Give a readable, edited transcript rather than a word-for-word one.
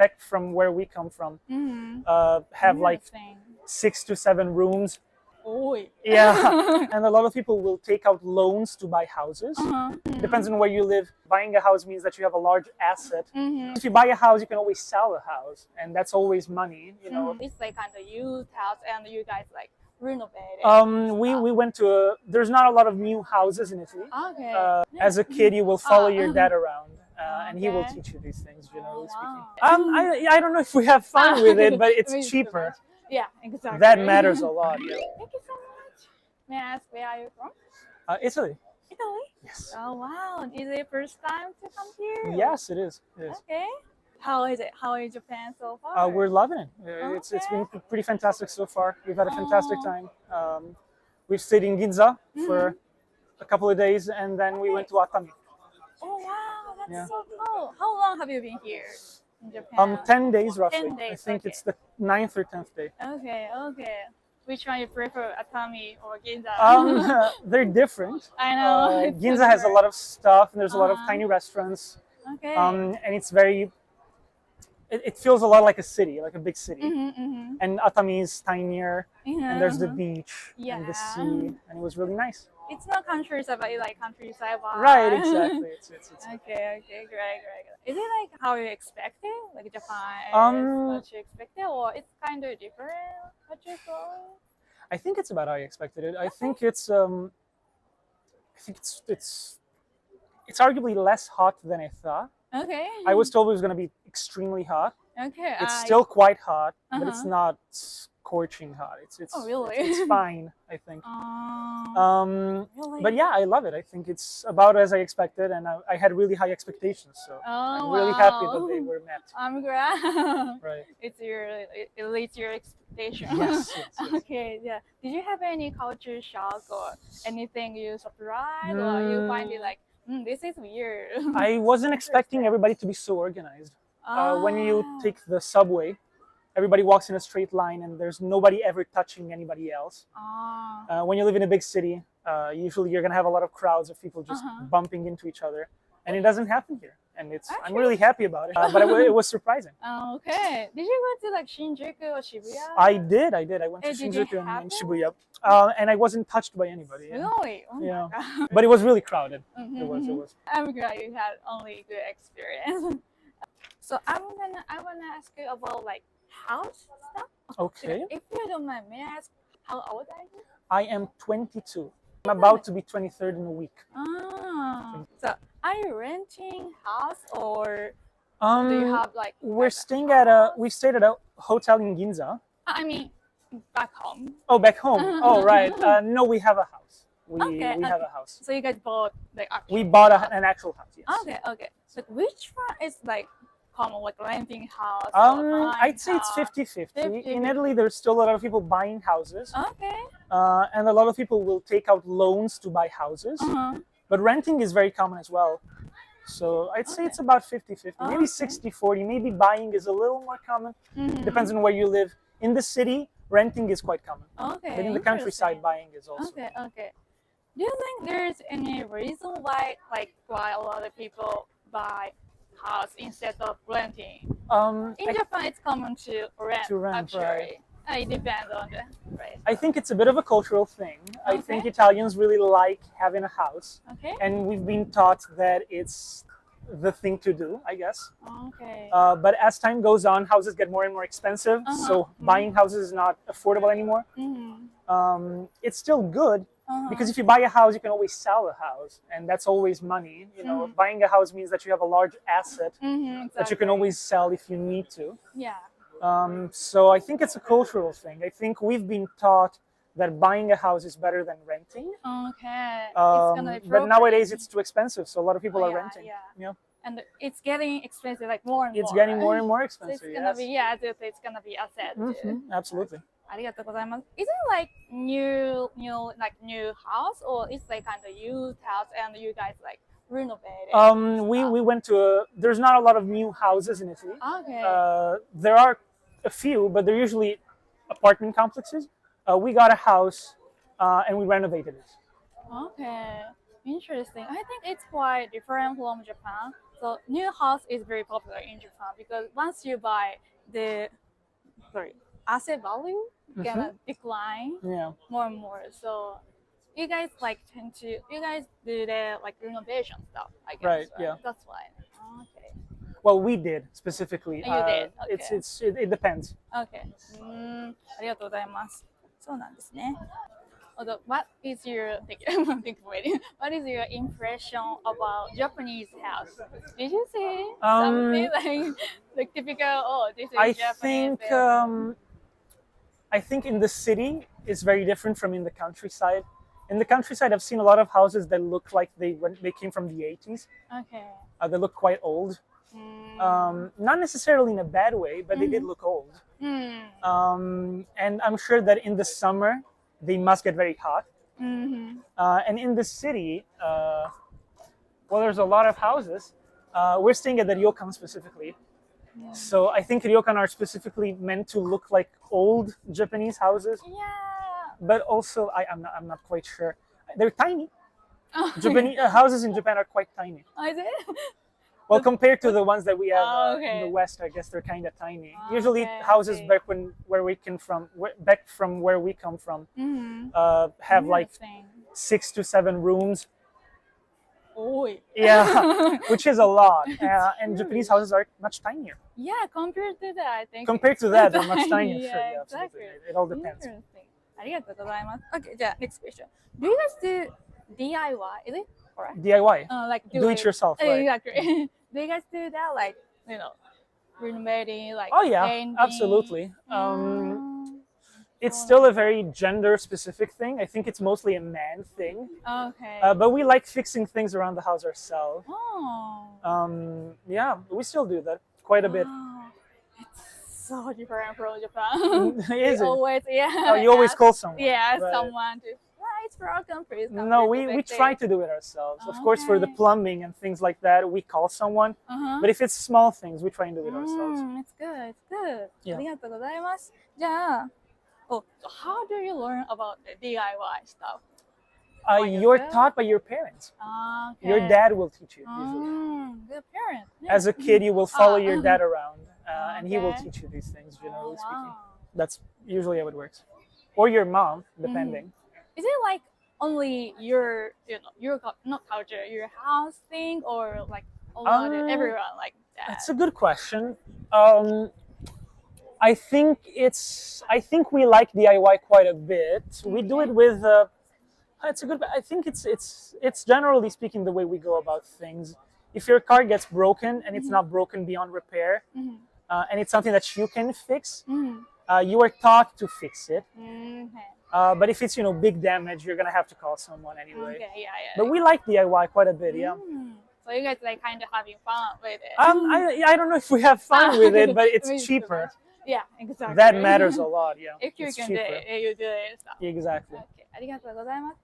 back from where we come from, have like 6 to 7 rooms. Oh, Yeah, and a lot of people will take out loans to buy houses. Depends on where you live. Buying a house means that you have a large asset. If you buy a house, you can always sell a house, and that's always money, you know. It's like kind of used house, and you guys like renovate it. We went to there's not a lot of new houses in Italy. Okay. As a kid, you will follow your dad around, and he will teach you these things, generally speaking. I don't know if we have fun with it, but it's cheaper. Yeah, exactly. That matters a lot. Yeah. Thank you so much. May I ask where are you from? Italy. Italy? Yes. Oh wow. Is it first time to come here? Yes, it is. It is. Okay. How is it? How is Japan so far? We're loving it. It's been pretty fantastic so far. We've had a fantastic time. We've stayed in Ginza for a couple of days, and then we went to Atami. Oh wow, that's so cool. How long have you been here in Japan? 10 days roughly. 10 days, I think it's the 9th or 10th day. Okay. Which one you prefer, Atami or Ginza? They're different. I know. Ginza has a lot of stuff, and there's a lot of tiny restaurants. Okay. And it's very. It feels a lot like a city, like a big city. And Atami is tinier, and there's the beach and the sea, and it was really nice. It's not countryside, but it's like countryside vibe. Right, exactly. It's Okay, great. Is it like how you expected? Like Japan is what you expected, or it's kind of different what you thought? I think it's about how I expected it. I think it's arguably less hot than I thought. Okay. I was told it was going to be extremely hot. Okay. It's still quite hot, but it's not scorching hot. It's Oh, really? It's fine, I think. Really? But yeah, I love it. I think it's about as I expected, and I had really high expexpectations, so I'm really happy that they were met. I'm glad. Right. It leads your expectations. Yes. Okay, yeah. Did you have any culture shock or anything you surprised or you find it like, this is weird? I wasn't expecting everybody to be so organized. When you take the subway, everybody walks in a straight line and there's nobody ever touching anybody else. When you live in a big city, usually you're going to have a lot of crowds of people just bumping into each other. And it doesn't happen here. And I'm really happy about it. But it was surprising. Okay. Did you go to like Shinjuku or Shibuya? I did. I went to Shinjuku and Shibuya. And I wasn't touched by anybody. Really? Oh yeah. my God. But it was really crowded. It was. I'm glad you had only good experience. So I wanna ask you about like house stuff. Okay. If you don't mind, may I ask how old are you? I am 22. I'm about to be 23rd in a week. So are you renting house or do you have like? We stayed at a hotel in Ginza. I mean, back home. Oh, back home. Oh, right. No, we have a house. We have a house. So you guys bought the actual. We bought an actual house. Yes. Okay. So which one is like common, like renting house? I'd say it's 50-50. In Italy, there's still a lot of people buying houses. Okay. And a lot of people will take out loans to buy houses. But renting is very common as well. So I'd say it's about 50-50, maybe 60-40. Maybe buying is a little more common. Depends on where you live. In the city, renting is quite common. Okay. But in the countryside, buying is also. Okay. Do you think there's any reason why a lot of people buy house instead of renting? In Japan, it's common to rent actually. Right. It depends on the rate. I think it's a bit of a cultural thing. I think Italians really like having a house. Okay. And we've been taught that it's the thing to do, I guess. Okay. But as time goes on, houses get more and more expensive. So buying houses is not affordable anymore. It's still good. Because if you buy a house, you can always sell a house, and that's always money. You know, buying a house means that you have a large asset that you can always sell if you need to. Yeah. So I think it's a cultural thing. I think we've been taught that buying a house is better than renting. Okay. It's gonna be but nowadays it's too expensive, so a lot of people are renting. Yeah. And it's getting expensive, like more and more. It's getting more and more expensive. So it's gonna be it's gonna be asset. Absolutely. ありがとうございます。Is it like new house or it's like kind of used house and you guys like renovated? We went to there's not a lot of new houses in Italy. Okay. There are a few, but they're usually apartment complexes. We got a house and we renovated it. Okay. Interesting. I think it's quite different from Japan. So new house is very popular in Japan because once you buy the asset value gonna decline more and more. So you guys do the like renovation stuff, I guess. Right, yeah. That's why. Okay. Well, we did specifically. You did. It depends. Okay. ありがとうございます。そうなんですね。Although, what is your what is your impression about Japanese house? Did you see something like typical? Oh, this is Japanese. I think in the city is very different from in the countryside. In the countryside, I've seen a lot of houses that look like they came from the 80s. Okay. They look quite old. Not necessarily in a bad way, but they did look old. And I'm sure that in the summer, they must get very hot. And in the city, well, there's a lot of houses. We're staying at the ryokan specifically. So I think ryokan are specifically meant to look like old Japanese houses. Yeah. But also, I'm not quite sure. They're tiny. Japanese houses in Japan are quite tiny. Is it? Well, compared to the ones that we have in the West, I guess they're kind of tiny. Usually, houses back from where we come from, have like 6 to 7 rooms. Yeah, which is a lot. And Japanese houses are much tinier. Yeah, compared to that, I think. Compared to that, they're much tinier. Yeah, sure, yeah, exactly. It all depends. ありがとうございます。Okay, じゃあ next question. Do you guys do DIY? Is it correct? DIY. Like do it yourself. Right? Exactly. Do you guys do that? Like, renovating, like painting? Absolutely. It's still a very gender-specific thing. I think it's mostly a man thing. Okay. But we like fixing things around the house ourselves. Oh. Yeah, we still do that quite a bit. It's so different from Japan. Is it? Always, you always call someone. Yeah, right. Someone to. It's broken, please. No, we try to do it ourselves. Of course, for the plumbing and things like that, we call someone. But if it's small things, we try and do it ourselves. It's good. It's good. Yeah. ありがとうございます。じゃあ、so how do you learn about the DIY stuff? You're taught by your parents. Okay. Your dad will teach you usually. Good parents. As a kid, you will follow your dad around, and he will teach you these things. Generally speaking, that's usually how it works. Or your mom, depending. Is it like only your not culture, your house thing, or like everyone like that? That's a good question. I think we like DIY quite a bit. We do it with. It's a good. I think it's generally speaking the way we go about things. If your car gets broken and it's not broken beyond repair, and it's something that you can fix, you are taught to fix it. But if it's big damage, you're gonna have to call someone anyway. Okay, yeah. But we like DIY quite a bit, yeah. So you guys like kind of having fun with it. I don't know if we have fun with it, but it's cheaper. Yeah, exactly. That matters a lot, yeah. If you it's can cheaper. do it, you do it. So. Exactly. Okay, ありがとうございます。